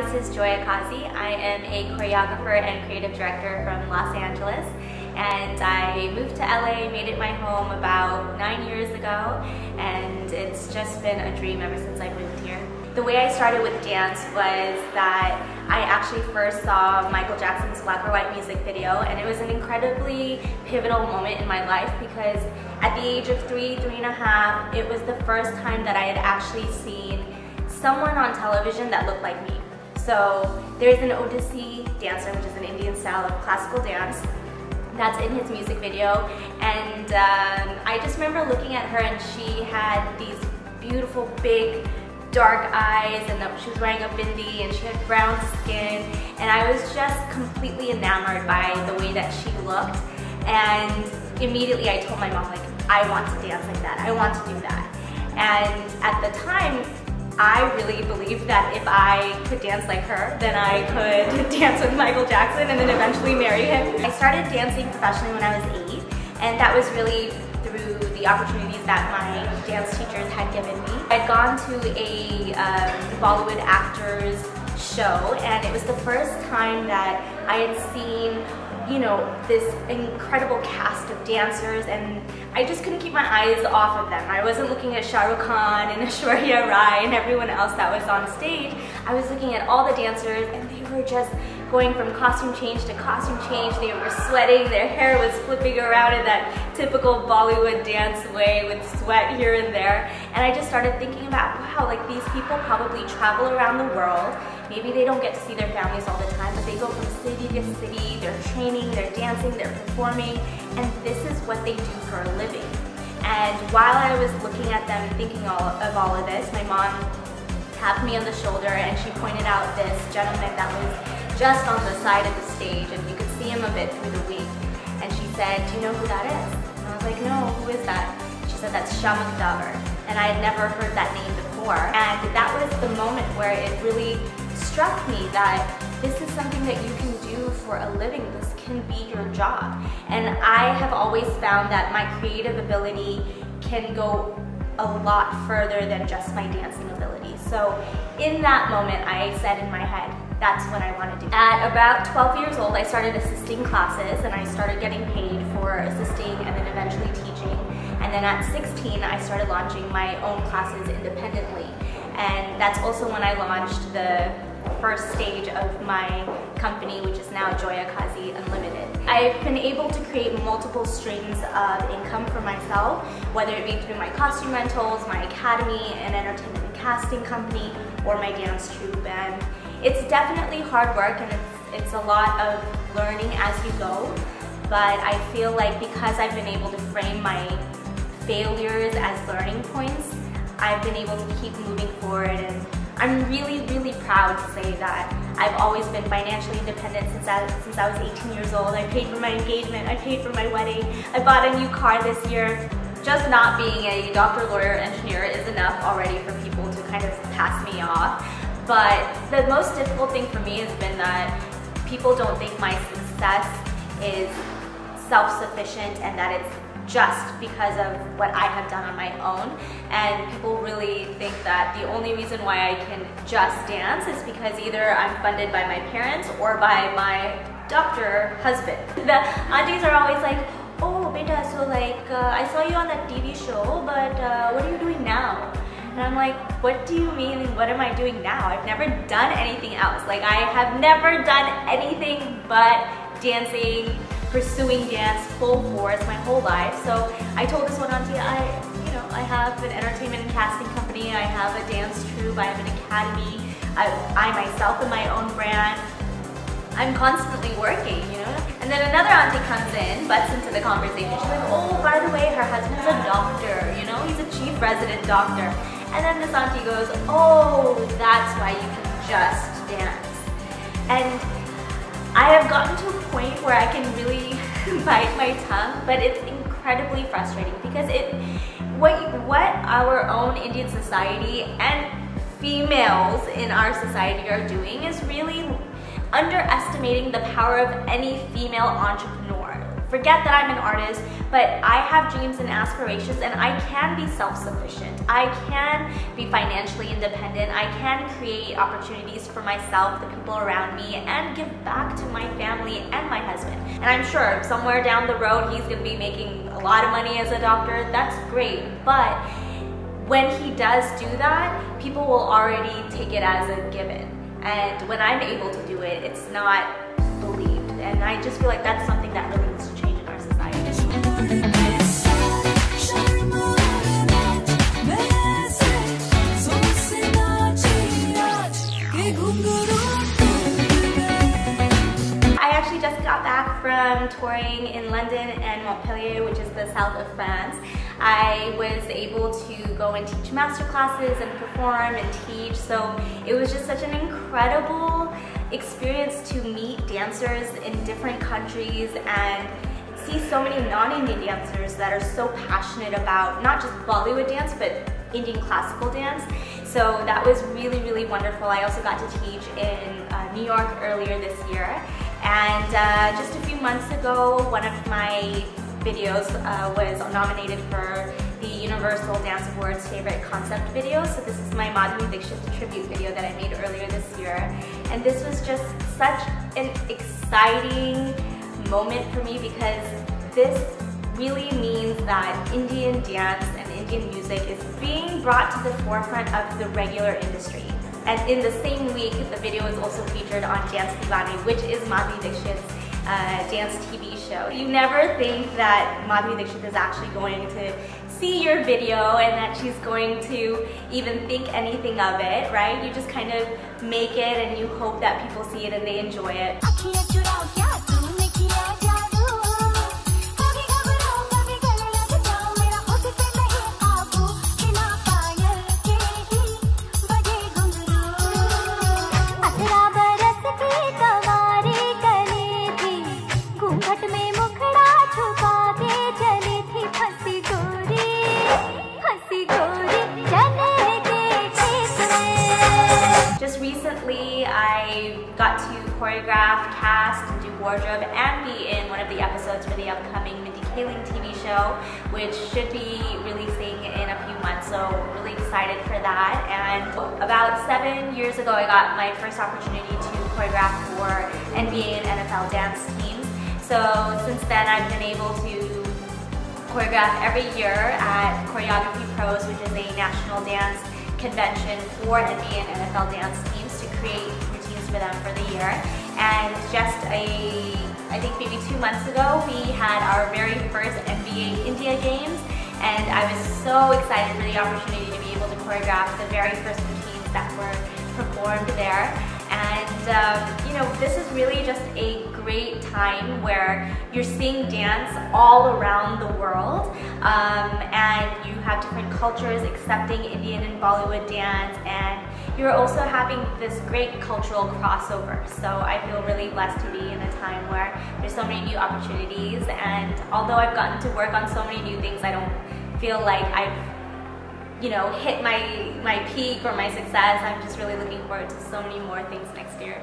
This is Joya Kazi. I am a choreographer and creative director from Los Angeles, and I moved to LA, made it my home about 9 years ago, and it's just been a dream ever since I moved here. The way I started with dance was that I actually first saw Michael Jackson's Black or White music video, and it was an incredibly pivotal moment in my life because at the age of 3.5, it was the first time that I had actually seen someone on television that looked like me. So there's an Odissi dancer, which is an Indian style of classical dance, that's in his music video, and I just remember looking at her, and she had these beautiful big dark eyes, and she was wearing a bindi, and she had brown skin, and I was just completely enamored by the way that she looked. And immediately I told my mom, like, I want to dance like that, I want to do that. And at the time, I really believed that if I could dance like her, then I could dance with Michael Jackson and then eventually marry him. I started dancing professionally when I was 8, and that was really through the opportunities that my dance teachers had given me. I'd gone to a Bollywood actors show, and it was the first time that I had seen, you know, this incredible cast of dancers, and I just couldn't keep my eyes off of them. I wasn't looking at Shah Rukh Khan and Aishwarya Rai and everyone else that was on stage. I was looking at all the dancers, and they were just going from costume change to costume change. They were sweating, their hair was flipping around in that typical Bollywood dance way with sweat here and there. And I just started thinking about, wow, like these people probably travel around the world. Maybe they don't get to see their families all the time, but they go from city to city, they're training, they're dancing, they're performing, and this is what they do for a living. And while I was looking at them and thinking of all of this, my mom tapped me on the shoulder and she pointed out this gentleman that was just on the side of the stage, and you could see him a bit through the week. And she said, "Do you know who that is?" And I was like, "No, who is that?" She said, "That's Shamandavar." And I had never heard that name before. And that was the moment where it really struck me that this is something that you can do for a living. This can be your job. And I have always found that my creative ability can go a lot further than just my dancing ability. So in that moment, I said in my head, that's what I want to do. At about 12 years old, I started assisting classes, and I started getting paid for assisting and then eventually teaching. And then at 16, I started launching my own classes independently. And that's also when I launched the first stage of my company, which is now Joya Kazi Unlimited. I've been able to create multiple streams of income for myself, whether it be through my costume rentals, my academy, an entertainment and casting company, or my dance troupe. And it's definitely hard work, and it's a lot of learning as you go, but I feel like because I've been able to frame my failures as learning points, I've been able to keep moving forward. And I'm really, really proud to say that I've always been financially independent since I was 18 years old. I paid for my engagement, I paid for my wedding, I bought a new car this year. Just not being a doctor, lawyer, engineer is enough already for people to kind of pass me off. But the most difficult thing for me has been that people don't think my success is self-sufficient and that it's just because of what I have done on my own. And people really think that the only reason why I can just dance is because either I'm funded by my parents or by my doctor husband. The aunties are always like, "Oh, beta, so like I saw you on that TV show, but what are you doing now?" And I'm like, "What do you mean, what am I doing now? I've never done anything else. Like, I have never done anything but dancing, pursuing dance full force my whole life." So I told this one auntie, I have an entertainment and casting company, I have a dance troupe, I have an academy, I myself am my own brand. I'm constantly working, you know? And then another auntie comes in, butts into the conversation. She's like, "Oh, by the way, her husband's a doctor, you know? He's a chief resident doctor." And then this auntie goes, "Oh, that's why you can just dance." And I have gotten to a point where I can really bite my tongue, but it's incredibly frustrating because what our own Indian society and females in our society are doing is really underestimating the power of any female entrepreneur. forget that I'm an artist, but I have dreams and aspirations, and I can be self-sufficient. I can be financially independent. I can create opportunities for myself, the people around me, and give back to my family and my husband. And I'm sure somewhere down the road he's gonna be making a lot of money as a doctor. That's great, but when he does do that, people will already take it as a given. And when I'm able to do it, it's not believed. And I just feel like that's something that really needs to change in our society. I actually just got back from touring in London and Montpellier, which is the south of France. I was able to go and teach master classes and perform and teach, so it was just such an incredible experience to meet dancers in different countries and see so many non-Indian dancers that are so passionate about not just Bollywood dance, but Indian classical dance. So that was really, really wonderful. I also got to teach in New York earlier this year. And just a few months ago, one of my videos was nominated for the Universal Dance Awards favorite concept video. So this is my Madhuri Dixit Tribute video that I made earlier this year. And this was just such an exciting moment for me because this really means that Indian dance and Indian music is being brought to the forefront of the regular industry. And in the same week, the video was also featured on Deewane, which is Madhuri Dixit's dance TV show. You never think that Madhuri Dixit is actually going to see your video and that she's going to even think anything of it, right? You just kind of make it and you hope that people see it and they enjoy it. Recently, I got to choreograph, cast, and do wardrobe, and be in one of the episodes for the upcoming Mindy Kaling TV show, which should be releasing in a few months, so really excited for that. And about 7 years ago, I got my first opportunity to choreograph for NBA and NFL dance teams. So since then, I've been able to choreograph every year at Choreography Pros, which is a national dance convention for NBA and NFL dance teams to create routines for them for the year. And just I think maybe 2 months ago, we had our very first NBA India games, and I was so excited for the opportunity to be able to choreograph the very first routines that were performed there. And you know, this is really just a great time where you're seeing dance all around the world, and you have different cultures accepting Indian and Bollywood dance, and you're also having this great cultural crossover. So I feel really blessed to be in a time where there's so many new opportunities, and although I've gotten to work on so many new things, I don't feel like I've hit my peak or my success. I'm just really looking forward to so many more things next year.